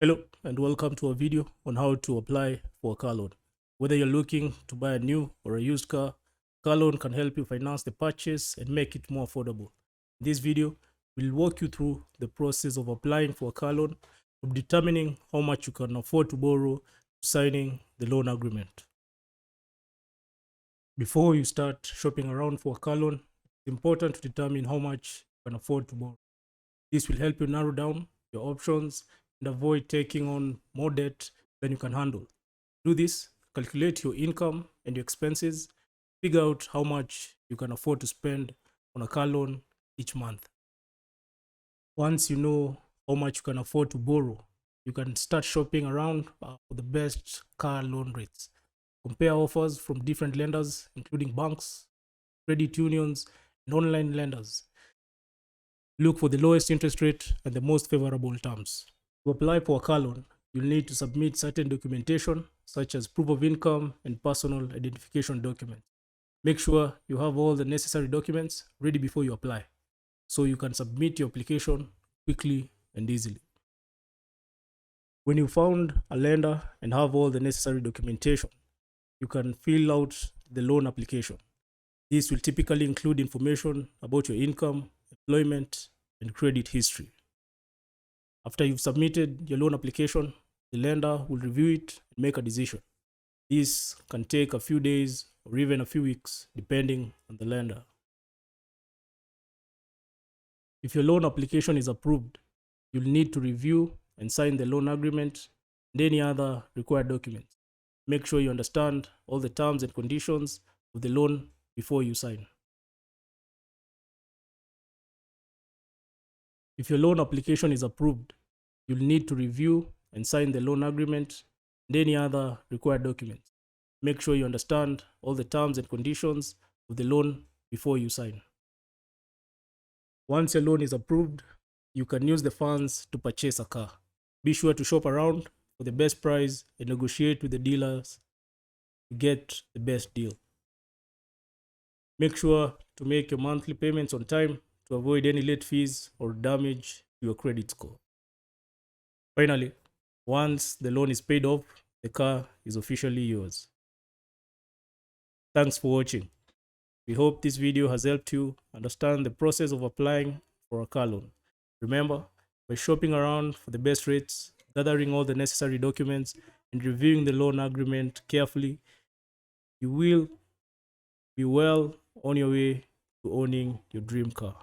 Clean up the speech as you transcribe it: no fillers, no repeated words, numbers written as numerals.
Hello and welcome to a video on how to apply for a car loan. Whether you're looking to buy a new or a used car loan can help you finance the purchase and make it more affordable. In this video, we'll walk you through the process of applying for a car loan, from determining how much you can afford to borrow, to signing the loan agreement. Before you start shopping around for a car loan, it's important to determine how much you can afford to borrow. This will help you narrow down your options and avoid taking on more debt than you can handle. Do this, calculate your income and your expenses, figure out how much you can afford to spend on a car loan each month. Once you know how much you can afford to borrow, you can start shopping around for the best car loan rates. Compare offers from different lenders, including banks, credit unions, and online lenders. Look for the lowest interest rate and the most favorable terms. To apply for a car loan, you'll need to submit certain documentation such as proof of income and personal identification documents. Make sure you have all the necessary documents ready before you apply, so you can submit your application quickly and easily. When you found a lender and have all the necessary documentation, you can fill out the loan application. This will typically include information about your income, employment, and credit history. After you've submitted your loan application, the lender will review it and make a decision. This can take a few days or even a few weeks, depending on the lender. If your loan application is approved, you'll need to review and sign the loan agreement and any other required documents. Make sure you understand all the terms and conditions of the loan before you sign. If your loan application is approved, you'll need to review and sign the loan agreement and any other required documents. Make sure you understand all the terms and conditions of the loan before you sign. Once your loan is approved, you can use the funds to purchase a car. Be sure to shop around for the best price and negotiate with the dealers to get the best deal. Make sure to make your monthly payments on time to avoid any late fees or damage to your credit score. Finally, once the loan is paid off, the car is officially yours. Thanks for watching. We hope this video has helped you understand the process of applying for a car loan. Remember, by shopping around for the best rates, gathering all the necessary documents, and reviewing the loan agreement carefully, you will be well on your way to owning your dream car.